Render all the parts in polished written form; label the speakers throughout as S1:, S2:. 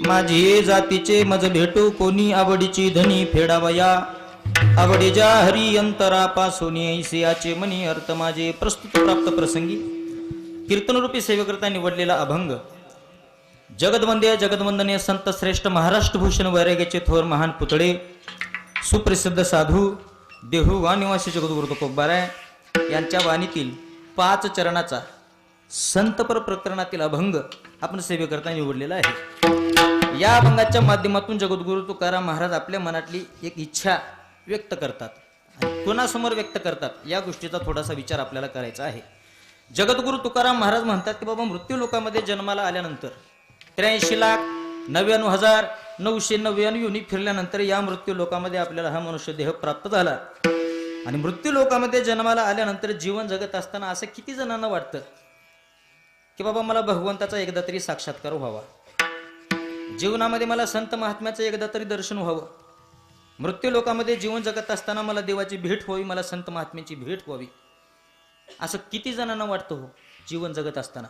S1: माझी जातीचे मज भेटू कोणी आवडीची धनी फेडावया आवडीच्या हरी अंतरापासून ऐसियाचे मनी अर्थ माझे. प्रस्तुत प्राप्त प्रसंगी कीर्तनरूपी सेवेकरता निवडलेला अभंग जगदवंद्य जगदवंदनीय संत श्रेष्ठ महाराष्ट्र भूषण वैराग्याचे थोर महान पुतळे सुप्रसिद्ध साधू देहू वा निवासी जगद्गुरु तुकोबाराय यांच्या वाणीतील 5 चरणाचा संतपर प्रकरणातील अभंग आपण सेवेकरता निवडलेला आहे. या अभंगाच्या माध्यमातून जगद्गुरु तुकाराम महाराज आपल्या मनातली एक इच्छा व्यक्त करतात. कोणासमोर व्यक्त करतात या गोष्टीचा थोडासा विचार आपल्याला करायचा आहे. जगद्गुरु तुकाराम महाराज म्हणतात की बाबा मृत्यू लोकामध्ये जन्माला आल्यानंतर 83,99,999 युनी फिरल्यानंतर या मृत्यू लोकामध्ये आपल्याला हा मनुष्य देह प्राप्त झाला. आणि मृत्यू लोकामध्ये जन्माला आल्यानंतर जीवन जगत असताना असं किती जणांना वाटतं की बाबा मला भगवंताचा एकदा तरी साक्षात्कार व्हावा, जीवनामध्ये मला संत महात्म्याचं एकदा तरी दर्शन व्हावं, मृत्यू लोकामध्ये जीवन जगत असताना मला देवाची भेट व्हावी, मला संत महात्म्याची भेट व्हावी, असं किती जणांना वाटतं हो जीवन जगत असताना.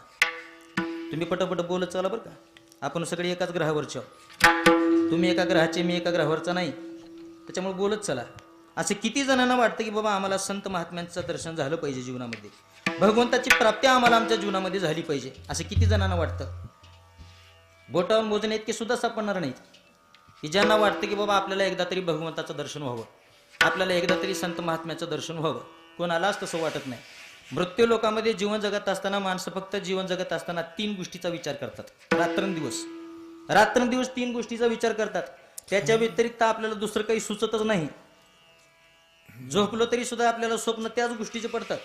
S1: तुम्ही पटपट बोलत चला बरं का. आपण सगळे एकाच ग्रहावरचे आहोत. तुम्ही एका ग्रहाचे, मी एका ग्रहावरचा नाही, त्याच्यामुळे बोलत चला. असे किती जणांना वाटतं की बाबा आम्हाला संत महात्म्यांचं दर्शन झालं पाहिजे, जीवनामध्ये भगवंताची प्राप्ती आम्हाला आमच्या जीवनामध्ये झाली पाहिजे, असं किती जणांना वाटतं. बोटावर मोजणे इतके सुद्धा सापडणार नाहीत की ज्यांना वाटतं की बाबा आपल्याला एकदा तरी भगवंताचं दर्शन व्हावं, आपल्याला एकदा तरी संत महात्म्याचं दर्शन व्हावं. कोणालाच तसं वाटत नाही. मृत्यू लोकामध्ये जीवन जगत असताना माणसं फक्त जीवन जगत असताना 3 गोष्टीचा विचार करतात. रात्रंदिवस 3 गोष्टीचा विचार करतात. त्याच्या व्यतिरिक्त आपल्याला दुसरं काही सुचतच नाही. झोपलो तरी सुद्धा आपल्याला स्वप्न त्याच गोष्टीचे पडतात,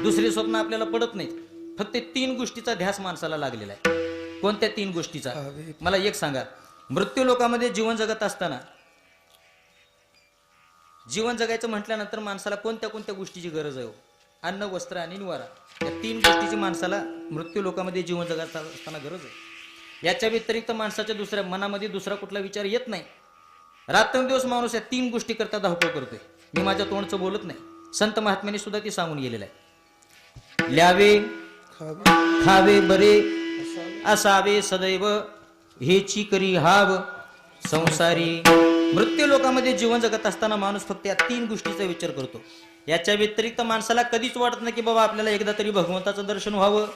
S1: दुसरे स्वप्न आपल्याला पडत नाहीत. फक्त 3 गोष्टीचा ध्यास माणसाला लागलेला आहे. कोणत्या 3 गोष्टीचा मला एक सांगा. मृत्यू लोकामध्ये जीवन जगत असताना जीवन जगायचं म्हटल्यानंतर माणसाला कोणत्या कोणत्या गोष्टीची गरज आहे? अन्न, वस्त्र आणि निवारा. या 3 गोष्टीची माणसाला मृत्यू लोकामध्ये जीवन जगत असताना गरज आहे. याच्या व्यतिरिक्त माणसाच्या दुसऱ्या मनामध्ये दुसरा कुठला विचार येत नाही. रात्रंदिवस माणूस या 3 गोष्टी करता धावपळ करतोय. मी माझ्या तोंडचं बोलत नाही, संत महात्म्याने सुद्धा ती सांगून गेलेलं आहे. ल्यावे खावे बरे असावे सदैव हेची करी हाव संसारी. मृत्यू लोकामध्ये जीवन जगत असताना माणूस फक्त या 3 गोष्टीचा विचार करतो. याच्या व्यतिरिक्त माणसाला कधीच वाटत नाही की बाबा आपल्याला एकदा तरी भगवंताचं दर्शन व्हावं,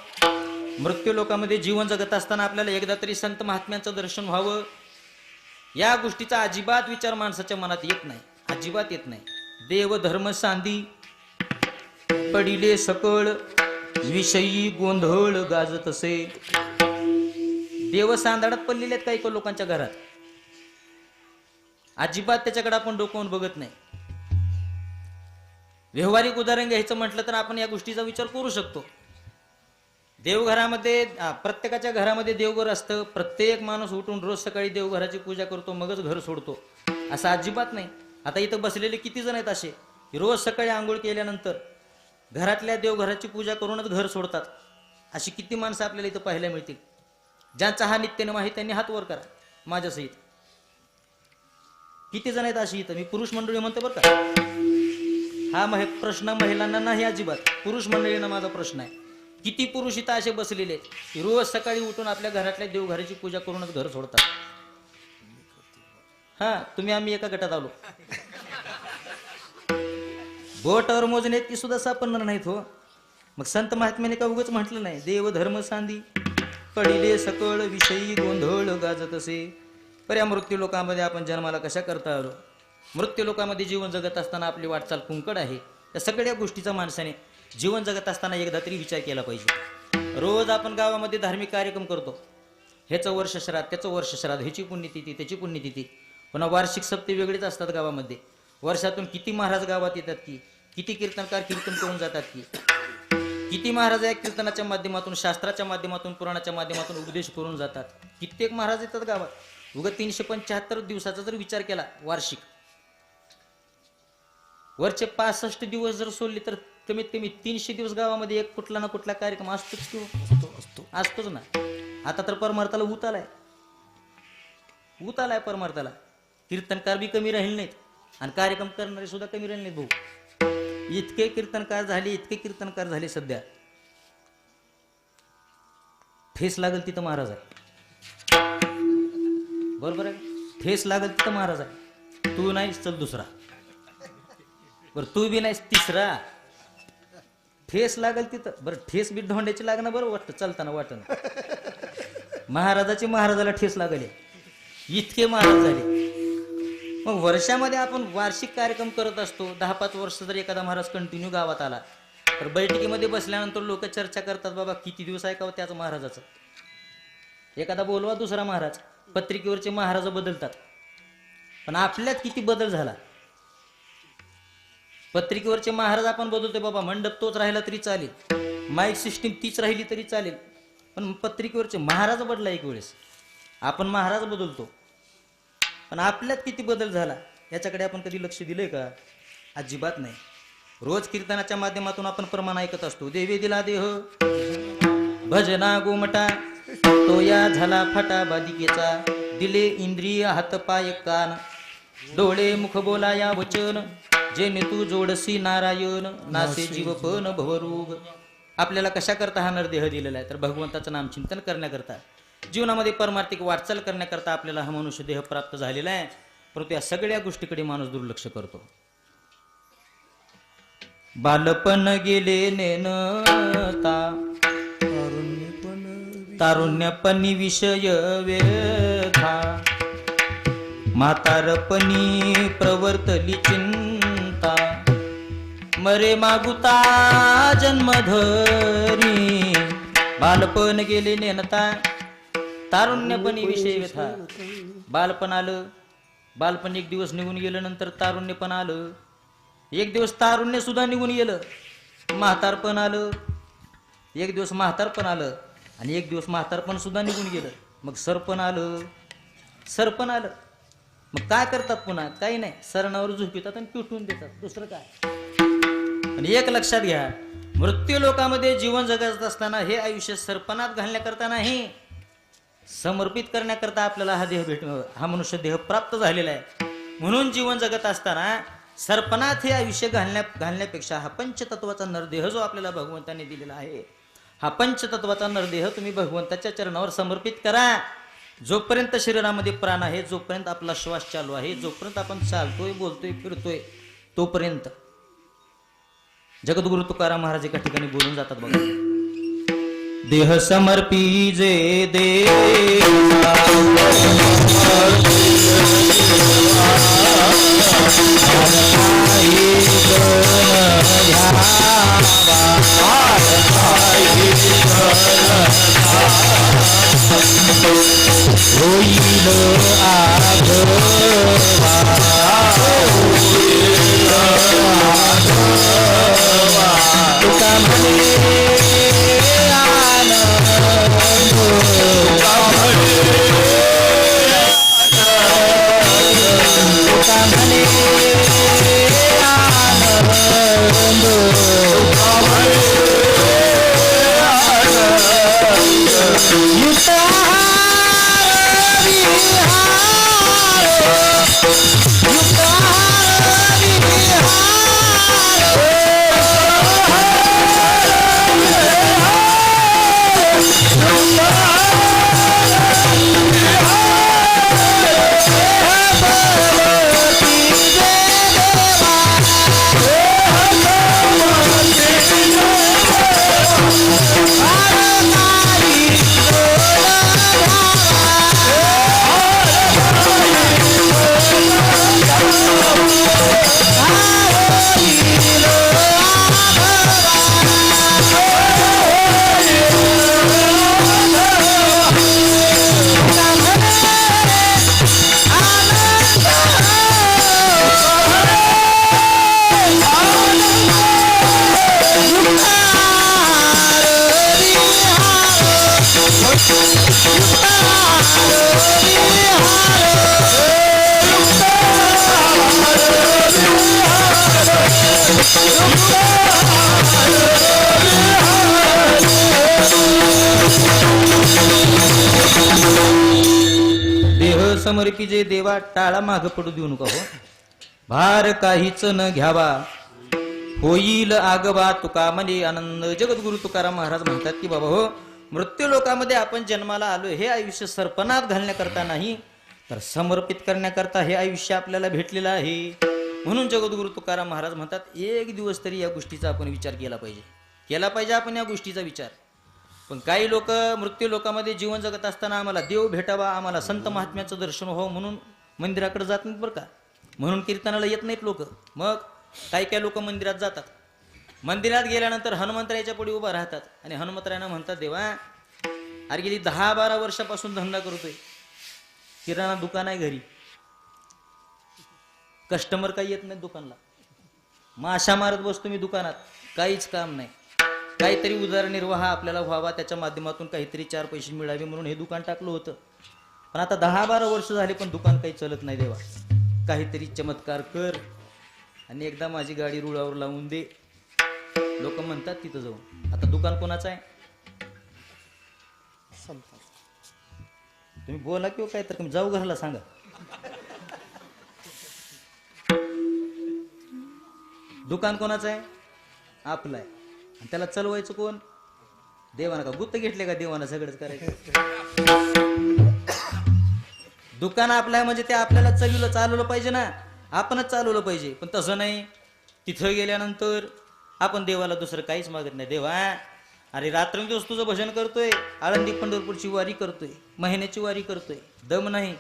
S1: मृत्यू लोकामध्ये जीवन जगत असताना आपल्याला एकदा तरी संत महात्म्यांचं दर्शन व्हावं. या गोष्टीचा अजिबात विचार माणसाच्या मनात येत नाही, अजिबात येत नाही. देव धर्म सांदी पडिले सकळ विषयी गोंधळ गाजत असे. देव सांदाडात पडलेले आहेत काही लोकांच्या घरात, अजिबात त्याच्याकडे आपण डोकावून बघत नाही. व्यावहारिक उदाहरण घ्यायचं म्हटलं तर आपण या गोष्टीचा विचार करू शकतो. देवघरामध्ये प्रत्येकाच्या घरामध्ये देवघर असतं. प्रत्येक माणूस उठून रोज सकाळी देवघराची पूजा करतो, मगच घर सोडतो, असं अजिबात नाही. आता इथं बसलेले किती जण आहेत असे रोज सकाळी आंघोळ केल्यानंतर घरातल्या देवघराची पूजा करूनच घर सोडतात. अशी किती माणसं आपल्याला इथं पाहायला मिळतील. ज्यांचा हा नित्यनेम आहे त्यांनी हात वर करा माझ्या सहित. किती जण आहेत अशी इथं? मी पुरुष मंडळी म्हणतो बरं का. हा प्रश्न महिलांना नाही, अजिबात पुरुष मंडळींना माझा प्रश्न आहे. किती पुरुष इथं असे बसलेले रोज सकाळी उठून आपल्या घरातल्या देवघराची पूजा करूनच घर सोडतात? हा, तुम्ही आम्ही एका गटात आलो. बोटावर मोजणे ती सुद्धा सापडणार नाहीत हो. मग संत महात्म्याने का उगाच म्हटलं नाही, देव धर्म सांदी पडिले सकळ विषयी गोंधळ गाजत असे. पर या मृत्यू लोकांमध्ये आपण जन्माला कशा करता आलो? मृत्यू लोकांमध्ये जीवन जगत असताना आपली वाटचाल कुंकड आहे. या सगळ्या गोष्टीचा माणसाने जीवन जगत असताना एकदा तरी विचार केला पाहिजे. रोज आपण गावामध्ये धार्मिक कार्यक्रम करतो. ह्याचं वर्ष श्राद्ध, त्याचं वर्ष श्राद्ध, ह्याची पुण्यतिथी, त्याची पुण्यतिथी, पुन्हा वार्षिक सप्ते वेगळीच असतात गावामध्ये. वर्षातून किती महाराज गावात येतात की, किती कीर्तनकार कीर्तन करून जातात की, किती महाराज या कीर्तनाच्या माध्यमातून, शास्त्राच्या माध्यमातून, पुराणाच्या माध्यमातून उपदेश करून जातात. कित्येक महाराज येतात गावात. उगा 375 दिवसाचा जर विचार केला वार्षिक, वरचे 65 दिवस जर सोडले तर कमीत कमी 300 दिवस गावामध्ये एक कुठला ना कुठला कार्यक्रम असतोच ना. आता तर परमार्थाला ऊत आलाय परमार्थाला. कीर्तनकार बी कमी राहील नाहीत, आणि कार्यक्रम करणारे सुद्धा कमी राहिले नाहीत भाऊ. इतके कीर्तनकार झाले सध्या. ठेस लागल तिथं महाराज आहे. बरोबर आहे. ठेस लागल तिथं महाराज आहे. तू नाहीस चल दुसरा. बरं तू बी नाहीस तिसरा. ठेस लागल तिथं. बरं ठेस बी धोंड्याची लागणं बरं वाटतं चालताना वाटणं. महाराजाला ठेस लागले. इतके महाराज झाले. मग वर्षामध्ये आपण वार्षिक कार्यक्रम करत असतो. 10-5 वर्ष जर एखादा महाराज कंटिन्यू गावात आला तर बैठकीमध्ये बसल्यानंतर लोक चर्चा करतात, बाबा किती दिवस ऐकावं त्याचं महाराजाचं. एखादा बोलवा दुसरा महाराज. पत्रिकेवरचे महाराज बदलतात. पण आपल्यात किती बदल झाला. पत्रिकेवरचे महाराज आपण बदलतोय, बाबा मंडप तोच राहिला तरी चालेल, माईक सिस्टीम तीच राहिली तरी चालेल, पण पत्रिकेवरचे महाराज बदला एक वेळेस. आपण महाराज बदलतो, पण आपल्यात किती बदल झाला याच्याकडे आपण कधी लक्ष दिलंय का? अजिबात नाही. रोज कीर्तनाच्या माध्यमातून आपण प्रमाण ऐकत असतो. देवी दिला देह भजना गोमटा, तो या झाला फटा बादिकेचा, दिले इंद्रिय हात पाय कान, डोळे मुख बोला या वचन, जेने तू जोडसी नारायण, नासे जीव पण भवरोग. आपल्याला कशा करता हा नरदेह दिलेला आहे? तर भगवंताचं नामचिंतन करण्याकरता, जीवनामध्ये परमार्थिक वाटचाल करण्याकरता आपल्याला हा मनुष्य देह प्राप्त झालेला आहे. परंतु या सगळ्या गोष्टीकडे माणूस दुर्लक्ष करतो. बालपण गेले नेनता, तारुण्यपणी विषय व्यथा, म्हातारपणी प्रवर्तली चिंता, मरे मागुता जन्मधरी. बालपण गेले नेनता, तारुण्यपणी विषय व्यथा. बालपण आलं, बालपण एक दिवस निघून गेलं, नंतर तारुण्य पण आलं, एक दिवस तारुण्य सुद्धा निघून गेलं. म्हातारपण आलं, एक दिवस म्हातारपण आलं, आणि एक दिवस म्हातारपण सुद्धा निघून गेलं. मग सरपण आलं, सरपण आलं. मग काय करतात पुन्हा? काही नाही, सरणावर झोपितात आणि पिटून देतात. दुसरं काय? आणि एक लक्षात घ्या, मृत्यू लोकामध्ये जीवन जगत असताना हे आयुष्य सरपणात घालण्याकरता नाही, समर्पित करण्याकरता आपल्याला हा देह हा मनुष्य देह प्राप्त झालेला आहे. म्हणून जीवन जगत असताना सरपणात हे आयुष्य घालण्यापेक्षा हा पंचतत्वाचा नरदेह जो आपल्याला भगवंताने दिलेला आहे, हा पंचतत्वाचा नरदेह तुम्ही भगवंताच्या चरणावर समर्पित करा. जोपर्यंत शरीरामध्ये प्राण आहे, जोपर्यंत आपला श्वास चालू आहे, जोपर्यंत आपण चालतोय, बोलतोय, फिरतोय, तोपर्यंत. जगद्गुरु तुकाराम महाराज एका ठिकाणी बोलून जातात बघा, देह समर्पी जे देवा, होईल समर्पी जे देवा, टाळा माग पडू देऊ नका हो. भार काहीच न घ्यावा, होईल आगवा तुका म्हणे आनंद. जगद्गुरु तुकाराम महाराज म्हणतात की बाबा हो, मृत्यू लोकामध्ये आपण जन्माला आलो हे आयुष्य सर्पणात घालण्याकरता नाही, तर समर्पित करण्याकरता हे आयुष्य आपल्याला भेटलेलं आहे. म्हणून जगद्गुरु तुकाराम महाराज म्हणतात, एक दिवस तरी या गोष्टीचा आपण विचार केला पाहिजे आपण या गोष्टीचा विचार. पण काही लोक मृत्यू लोकामध्ये जीवन जगत असताना आम्हाला देव भेटावा, आम्हाला संत महात्म्याचं दर्शन व्हावं म्हणून मंदिराकडे जात नाहीत बरं का, म्हणून कीर्तनाला येत नाहीत लोक. मग काही लोक मंदिरात जातात, मंदिरात गेल्यानंतर हनुमंतरायाच्या पुढे उभा राहतात आणि हनुमंतरायांना म्हणतात, देवा अरे गेली 10-12 वर्षापासून धंदा करतोय, किराणा दुकान आहे घरी, कस्टमर काही येत नाही दुकानला, माशा मारत बसतो मी दुकानात, काहीच काम नाही. काहीतरी उदरनिर्वाह आपल्याला व्हावा, त्याच्या माध्यमातून काहीतरी 4 पैसे मिळावे म्हणून हे दुकान टाकलं होतं. पण आता 10-12 वर्ष झाले पण दुकान काही चलत नाही. देवा काहीतरी चमत्कार कर आणि एकदा माझी गाडी रुळावर लावून दे. लोक म्हणतात तिथं जाऊन, आता दुकान कोणाचं आहे? तुम्ही बोला किंवा काय तर जाऊ घराला सांगा. दुकान कोणाचं आहे? आपलं आहे. आणि त्याला चालवायचं कोण? देवाना. का गुत्त घेतले का देवाना सगळंच करायचं? दुकान आपलं आहे म्हणजे ते आपल्याला चालवलं पाहिजे ना, आपणच चालवलं पाहिजे. पण तसं नाही, तिथं गेल्यानंतर आपण देवाला दुसरं काहीच मागत नाही. देवा अरे रात्रंदिवस तुझं भजन करतोय, आळंदी पंढरपूरची वारी करतोय, महिन्याची वारी करतोय, दम नाही.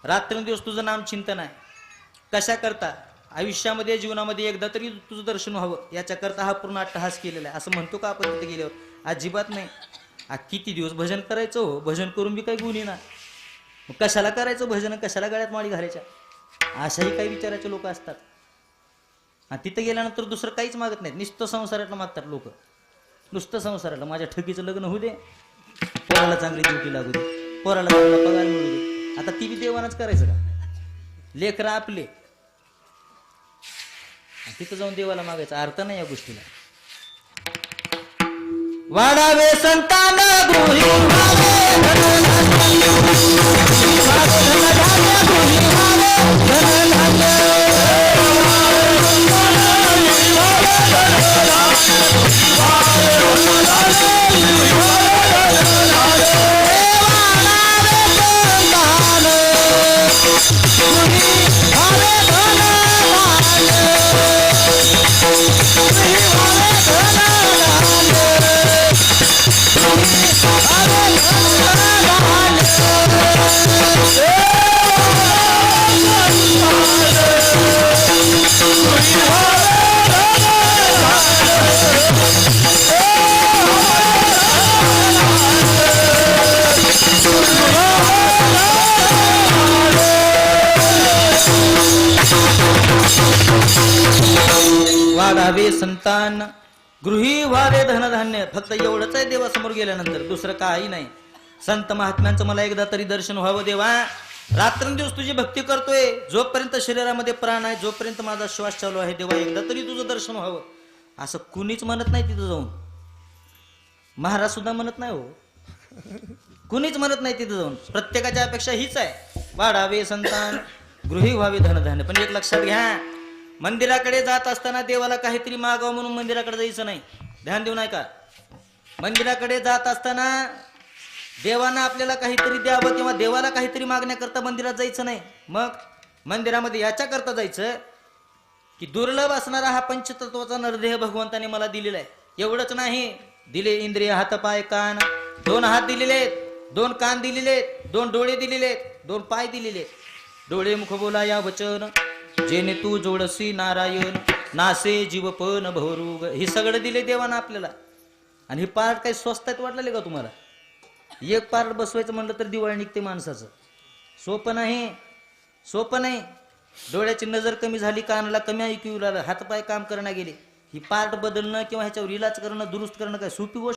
S1: रात्रंदिवस तुझं नाम चिंतन आहे. कशा करता? आयुष्यामध्ये जीवनामध्ये एकदा तरी तुझं दर्शन व्हावं याच्याकरता हा पूर्ण अट्टहास केलेला आहे. असं म्हणतो का आपण तिथे गेल्यावर? अजिबात नाही. किती दिवस भजन करायचं हो, भजन करून बी काही गुन्हे ना, मग कशाला करायचं भजन, कशाला गळ्यात माळी घालायच्या, अशाही काही विचाराचे लोक असतात. आणि तिथे गेल्यानंतर दुसरं काहीच मागत नाहीत, नुसतं संसाराला मागतात लोक. नुसतं संसाराला, माझ्या ठकीचं लग्न होऊ दे, पोराला चांगली ड्युटी लागू दे, पोराला चांगला पगार मिळू दे. आता ती बी देवानाच करायचं का? लेकरं आपले, तिथं जाऊन देवाला मागायचा अर्थ नाही या गोष्टीला. वाढावे संतान गृही वाढावे संतान गृही व्हावे धनधान्य. फक्त एवढंच आहे देवासमोर गेल्यानंतर, दुसरं काही नाही. संत महात्म्यांचं मला एकदा तरी दर्शन व्हावं देवा. रात्रंदिवस तुझी भक्ती करतोय, जोपर्यंत शरीरामध्ये प्राण आहे, जोपर्यंत माझा श्वास चालू आहे, देवा एकदा तरी तुझं दर्शन व्हावं. असं कुणीच म्हणत नाही तिथं जाऊन. महाराज सुद्धा म्हणत नाही हो, कुणीच म्हणत नाही तिथं जाऊन. प्रत्येकाच्या अपेक्षा हीच आहे, वाढावे संतान गृही व्हावे धनधान्य. पण एक लक्षात घ्या, मंदिराकडे जात असताना देवाला काहीतरी मागावं म्हणून मंदिराकडे जायचं नाही. ध्यान देऊ नाही का? मंदिराकडे जात असताना देवानं आपल्याला काहीतरी द्यावं किंवा देवाला काहीतरी मागण्याकरता मंदिरात जायचं नाही. मग मंदिरामध्ये याच्याकरता जायचं की दुर्लभ असणारा हा पंचतत्वाचा नरदेह भगवंताने मला दिलेला आहे. एवढंच नाही, दिले इंद्रिय, हात पाय कान, 2 हात दिलेले आहेत, 2 कान दिलेले आहेत, 2 डोळे दिलेले आहेत, 2 पाय दिलेले आहेत. डोळे मुख बोला या वचन, जेने तू जोडसी नारायण, नासे जीवपन भवरूग. हे सगळं दिले देवानं आपल्याला. आणि हे पार्ट काही स्वस्तात वाटलेले का तुम्हाला? एक पार्ट बसवायचं म्हणलं तर दिवाळी निघते माणसाचं. सोपं नाही, सोपं नाही. डोळ्याची नजर कमी झाली, कानाला कमी ऐकू लागलं, हातपाय काम करणं गेले, ही पार्ट बदलणं किंवा ह्याच्यावर इलाज करणं, दुरुस्त करणं काय सोपी गोष्ट